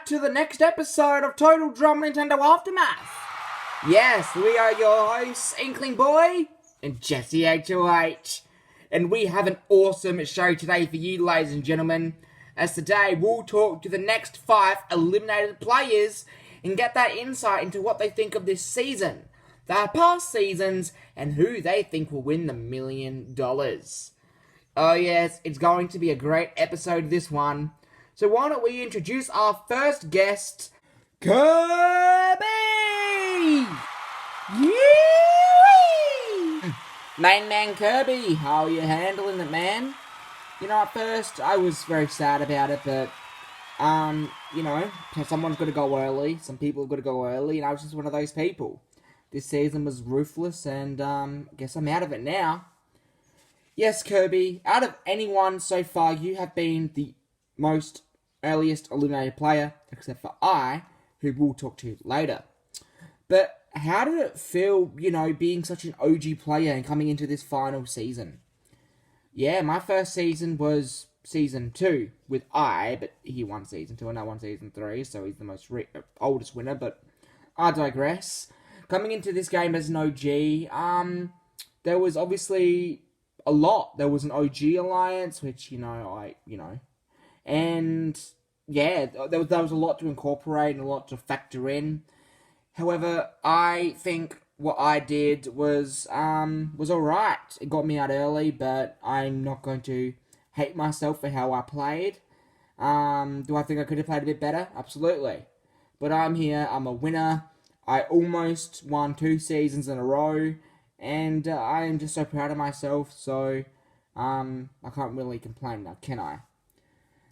back to the next episode of Total Drama Nintendo Aftermath. Yes, we are your hosts, Inkling Boy and Jesse HOH. And we have an awesome show today for you, ladies and gentlemen. As today, we'll talk to the next 5 eliminated players and get that insight into what they think of this season, their past seasons, and who they think will win the $1 million. Oh yes, it's going to be a great episode, this one. So why don't we introduce our first guest, Kirby! Yee! Main man Kirby, how are you handling it, man? You know, at first, I was very sad about it, but, you know, someone's got to go early, some people have got to go early, and I was just one of those people. This season was ruthless, and, I guess I'm out of it now. Yes, Kirby, out of anyone so far, you have been the most earliest eliminated player, except for I, who we'll talk to later. But how did it feel, you know, being such an OG player and coming into this final season? Yeah, my first season was season 2 with I, but he won season 2 and I won season 3, so he's the most oldest winner, but I digress. Coming into this game as an OG, there was obviously a lot. There was an OG alliance, which, and yeah, there was a lot to incorporate and a lot to factor in. However, I think what I did was alright. It got me out early, but I'm not going to hate myself for how I played. Do I think I could have played a bit better? Absolutely. But I'm here, I'm a winner. I almost won 2 seasons in a row, and I am just so proud of myself, so I can't really complain now, can I?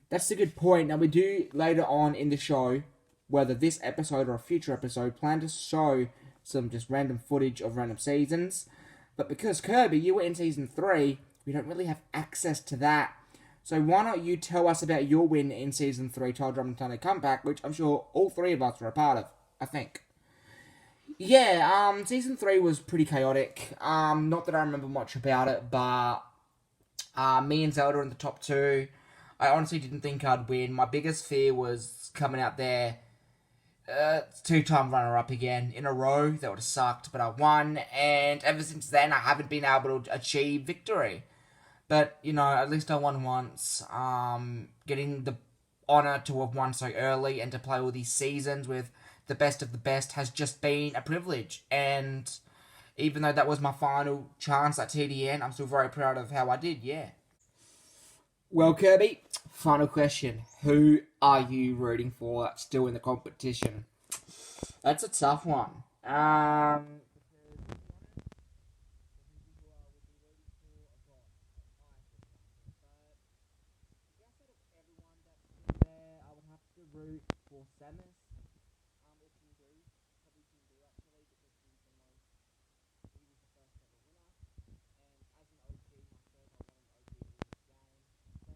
That's a good point. Now, we do later on in the show, whether this episode or a future episode, plan to show some just random footage of random seasons. But because, Kirby, you were in season 3, we don't really have access to that. So why don't you tell us about your win in season 3, Total Drama Nintendo Comeback, which I'm sure all 3 of us were a part of, I think. Yeah, season 3 was pretty chaotic. Not that I remember much about it, but me and Zelda in the top 2. I honestly didn't think I'd win. My biggest fear was coming out there 2-time runner-up again in a row. That would have sucked, but I won, and ever since then I haven't been able to achieve victory. But, you know, at least I won once. Getting the honour to have won so early and to play all these seasons with the best of the best has just been a privilege. And even though that was my final chance at TDN, I'm still very proud of how I did, yeah. Well, Kirby, final question. Who are you rooting for still in the competition? That's a tough one. Root for Samus. Or Kingu. Probably Kingu actually, because he was the first ever winner. And as an OG myself, I want an OG in this game. Samus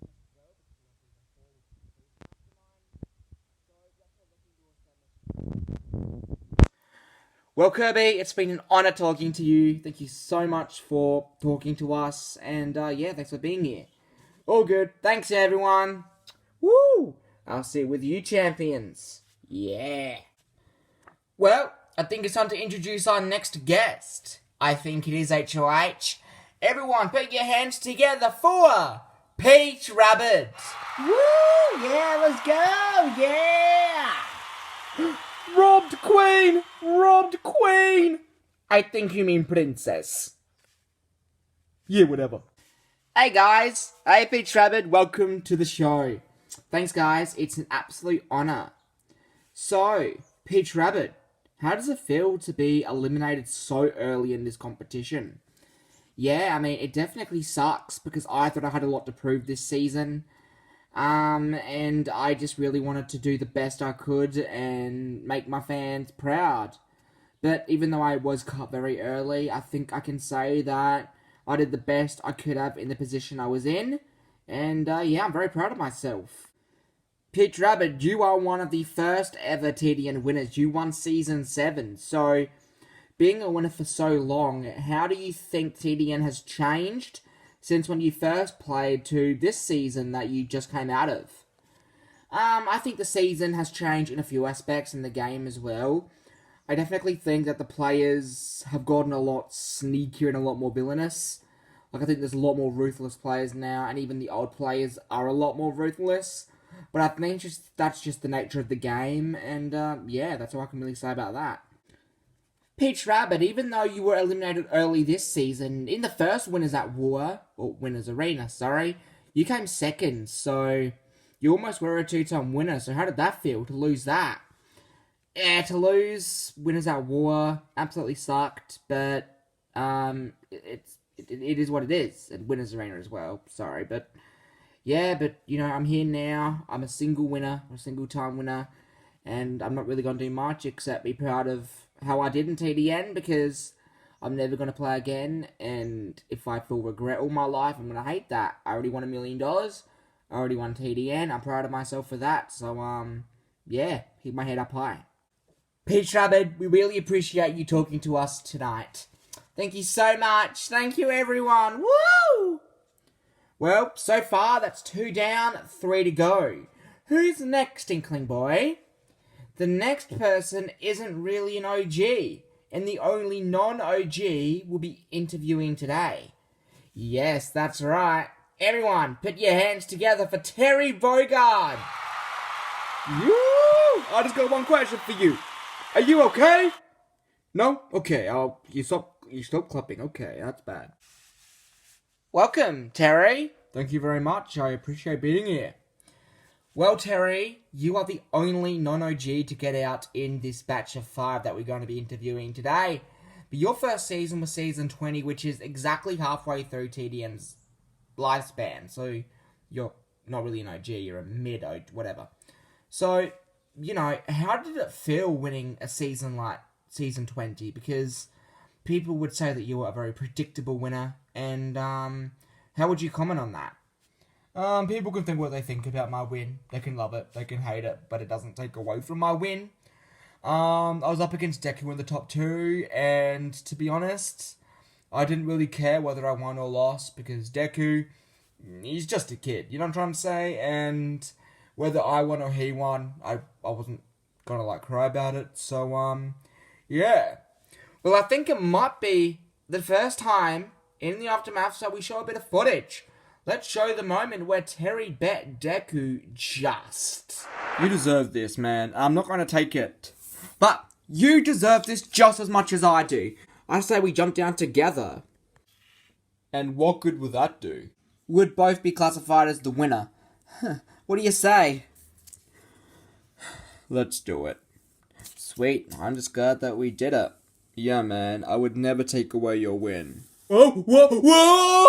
as well, because he won season 4 with the season mastermind. So that's what looking to Samus. Well, Kirby, it's been an honour talking to you. Thank you so much for talking to us. And yeah, thanks for being here. All good. Thanks, everyone. Woo! I'll see you with you, champions. Yeah. Well, I think it's time to introduce our next guest. I think it is HOH. Everyone, put your hands together for Peach Rabbit. Woo! Yeah, let's go! Yeah! Robbed Queen! Robbed Queen! I think you mean Princess. Yeah, whatever. Hey guys, hey Peach Rabbit, welcome to the show. Thanks guys, it's an absolute honour. So, Peach Rabbit, how does it feel to be eliminated so early in this competition? Yeah, I mean, it definitely sucks because I thought I had a lot to prove this season. And I just really wanted to do the best I could and make my fans proud. But even though I was cut very early, I think I can say that I did the best I could have in the position I was in. And yeah, I'm very proud of myself. Peach Rabbit, you are one of the first ever TDN winners. You won Season 7. So, being a winner for so long, how do you think TDN has changed since when you first played to this season that you just came out of? I think the season has changed in a few aspects in the game as well. I definitely think that the players have gotten a lot sneakier and a lot more villainous. Like, I think there's a lot more ruthless players now, and even the old players are a lot more ruthless. But I think that's just the nature of the game, and yeah, that's all I can really say about that. Peach Rabbit, even though you were eliminated early this season, in the first Winners at War, or Winners Arena, sorry, you came second, so you almost were a 2-time winner, so how did that feel, to lose that? Yeah, to lose Winners at War absolutely sucked, but it is what it is, and Winners Arena as well, sorry, but yeah, but you know, I'm here now, I'm a single winner, a single-time winner, and I'm not really going to do much except be proud of how I did in TDN, because I'm never going to play again, and if I feel regret all my life, I'm going to hate that. I already won $1 million, I already won TDN, I'm proud of myself for that, so, yeah, keep my head up high. Peach Rabbit, we really appreciate you talking to us tonight. Thank you so much. Thank you, everyone. Woo! Well, so far, that's 2 down, 3 to go. Who's next, Inkling Boy? The next person isn't really an OG, and the only non-OG will be interviewing today. Yes, that's right. Everyone, put your hands together for Terry Bogard. I just got one question for you. Are you okay? No? Okay, you stop clapping. Okay, that's bad. Welcome, Terry. Thank you very much. I appreciate being here. Well, Terry, you are the only non-OG to get out in this batch of 5 that we're going to be interviewing today. But your first season was season 20, which is exactly halfway through TDM's lifespan. So you're not really an OG, you're a mid-OG, whatever. So, you know, how did it feel winning a season like season 20? Because people would say that you were a very predictable winner, and how would you comment on that? People can think what they think about my win. They can love it, they can hate it, but it doesn't take away from my win. I was up against Deku in the top 2, and to be honest, I didn't really care whether I won or lost, because Deku, he's just a kid, you know what I'm trying to say? And whether I won or he won, I wasn't gonna, like, cry about it, so, yeah. Well, I think it might be the first time in the Aftermath so we show a bit of footage. Let's show the moment where Terry bet Deku just. You deserve this, man. I'm not gonna take it. But you deserve this just as much as I do. I say we jump down together. And what good would that do? Would both be classified as the winner. What do you say? Let's do it. Sweet, I'm just glad that we did it. Yeah, man, I would never take away your win. Oh, whoa, whoa!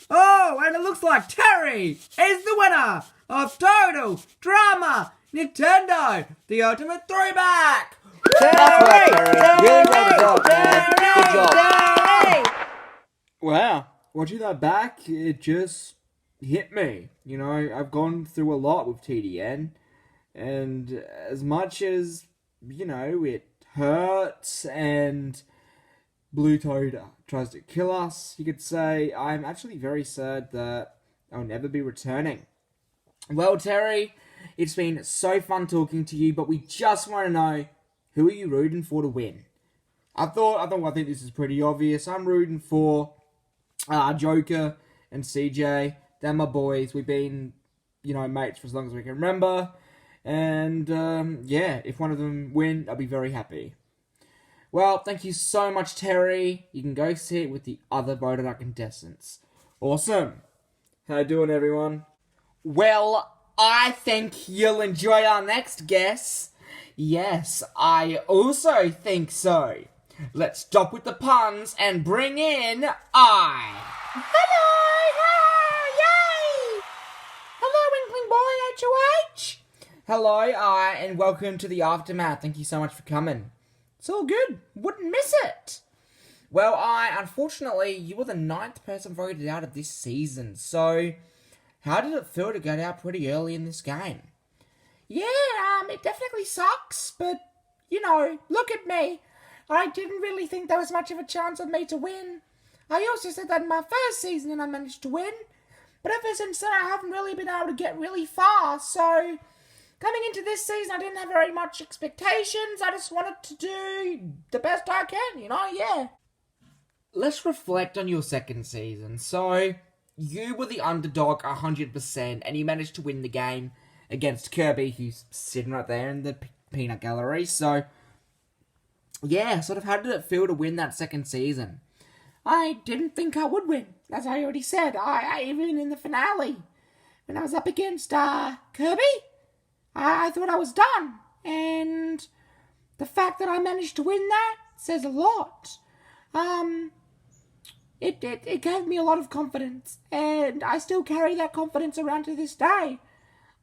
Oh, and it looks like Terry is the winner of Total Drama Nintendo, the ultimate throwback. Terry! Really well done, man. Good job. Wow, watching that back, it just hit me. You know, I've gone through a lot with TDN, and as much as, you know, it hurts and Blue Toad tries to kill us, you could say, I'm actually very sad that I'll never be returning. Well, Terry, it's been so fun talking to you, but we just want to know, who are you rooting for to win? I think this is pretty obvious. I'm rooting for Joker and CJ. They're my boys. We've been, you know, mates for as long as we can remember. And, yeah, if one of them win, I'll be very happy. Well, thank you so much, Terry. You can go sit with the other voted out contestants. Awesome. How you doing, everyone? Well, I think you'll enjoy our next guest. Yes, I also think so. Let's stop with the puns and bring in I. Hello, yay! Hello, Inkling Boy, HOH. Hello, I, and welcome to the Aftermath. Thank you so much for coming. It's all good. Wouldn't miss it. Well, unfortunately, you were the 9th person voted out of this season, so how did it feel to get out pretty early in this game? Yeah, it definitely sucks, but, you know, look at me. I didn't really think there was much of a chance of me to win. I also said that in my first season and I managed to win. But ever since then, I haven't really been able to get really far. So, coming into this season, I didn't have very much expectations. I just wanted to do the best I can, yeah. Let's reflect on your second season. So, you were the underdog 100%, and you managed to win the game against Kirby, who's sitting right there in the peanut gallery. So, yeah, sort of how did it feel to win that second season? I didn't think I would win, as I already said. I even in the finale, when I was up against Kirby, I thought I was done. And the fact that I managed to win that says a lot. It gave me a lot of confidence, and I still carry that confidence around to this day.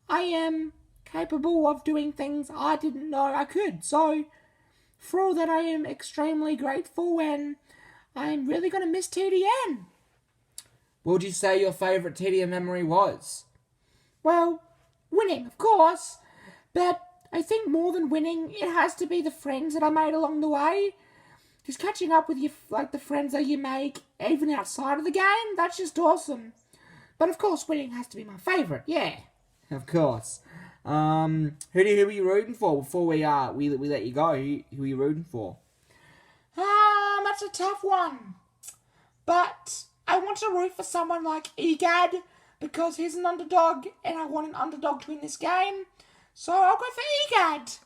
I am capable of doing things I didn't know I could. So, for all that, I am extremely grateful, and I'm really going to miss TDN. What would you say your favourite TDM memory was? Well, winning, of course, but I think more than winning, it has to be the friends that I made along the way. Just catching up with the friends that you make, even outside of the game, that's just awesome. But of course, winning has to be my favourite, yeah. Of course. Who were you rooting for before we let you go? Who were you rooting for? That's a tough one. But I want to root for someone like EGAD because he's an underdog and I want an underdog to win this game. So I'll go for EGAD.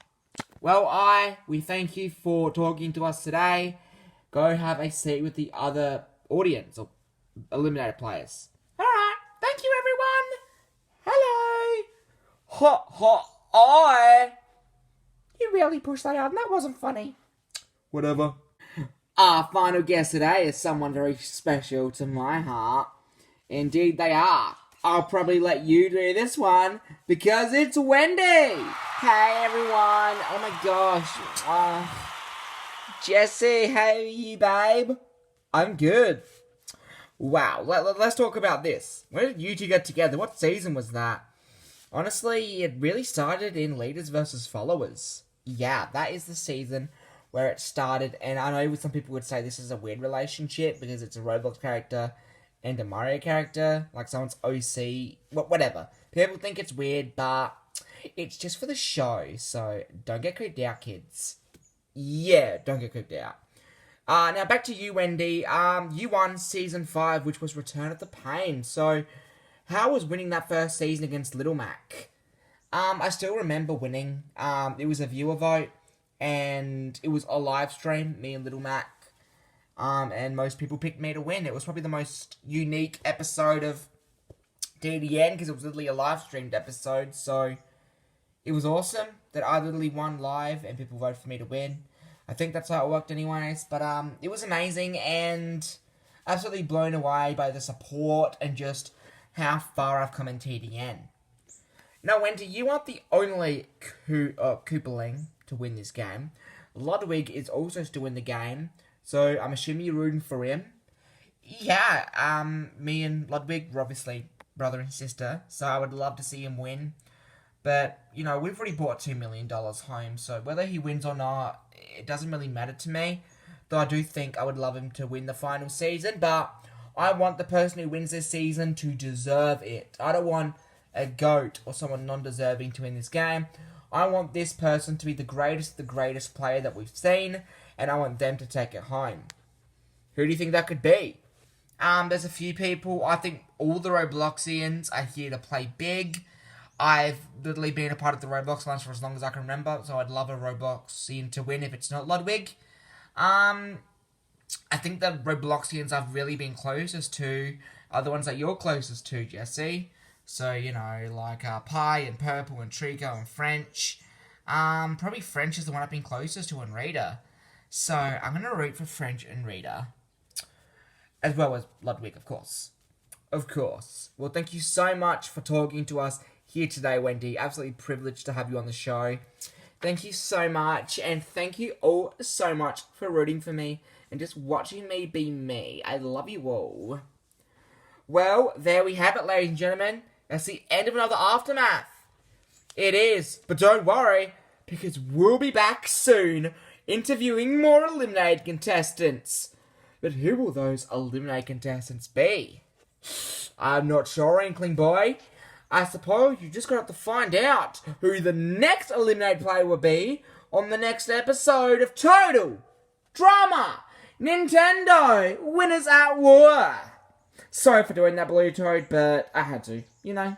Well, we thank you for talking to us today. Go have a seat with the other audience or eliminated players. Alright, thank you everyone. Hello. Hi. You really pushed that out and that wasn't funny. Whatever. Our final guest today is someone very special to my heart. Indeed they are. I'll probably let you do this one because it's Wendy. Hey everyone. Oh my gosh. Jesse, how are you, babe? I'm good. Wow. Let's talk about this. When did you two get together? What season was that? Honestly, it really started in Leaders versus Followers. Yeah, that is the season where it started. And I know some people would say this is a weird relationship because it's a Roblox character and a Mario character, like someone's OC, whatever. People think it's weird, but it's just for the show, so don't get creeped out, kids. Yeah, don't get creeped out. Now back to you, Wendy. You won Season 5, which was Return of the Pain, so how was winning that first season against Little Mac? I still remember winning. It was a viewer vote, and it was a live stream, me and Little Mac. And most people picked me to win. It was probably the most unique episode of DDN because it was literally a live streamed episode. So it was awesome that I literally won live and people voted for me to win. I think that's how it worked anyways. But it was amazing and absolutely blown away by the support and just how far I've come in TDN. Now, Wendy, you aren't the only Koopaling to win this game. Ludwig is also still in the game. So, I'm assuming you're rooting for him. Yeah, me and Ludwig were obviously brother and sister, so I would love to see him win. But, we've already brought $2 million home, so whether he wins or not, it doesn't really matter to me. Though I do think I would love him to win the final season, but I want the person who wins this season to deserve it. I don't want a GOAT or someone non-deserving to win this game. I want this person to be the greatest player that we've seen, and I want them to take it home. Who do you think that could be? There's a few people. I think all the Robloxians are here to play big. I've literally been a part of the Roblox launch for as long as I can remember, so I'd love a Robloxian to win if it's not Ludwig. I think the Robloxians I've really been closest to are the ones that you're closest to, Jesse. So, like Pi and Purple and Trico and French. Probably French is the one I've been closest to and Rita. So, I'm going to root for French and Rita. As well as Ludwig, of course. Of course. Well, thank you so much for talking to us here today, Wendy. Absolutely privileged to have you on the show. Thank you so much. And thank you all so much for rooting for me and just watching me be me. I love you all. Well, there we have it, ladies and gentlemen. That's the end of another Aftermath. It is. But don't worry, because we'll be back soon interviewing more eliminated contestants. But who will those eliminated contestants be? I'm not sure, Inkling Boy. I suppose you just got to find out who the next eliminated player will be on the next episode of Total Drama Nintendo Winners at War. Sorry for doing that, Blue Toad, but I had to, you know.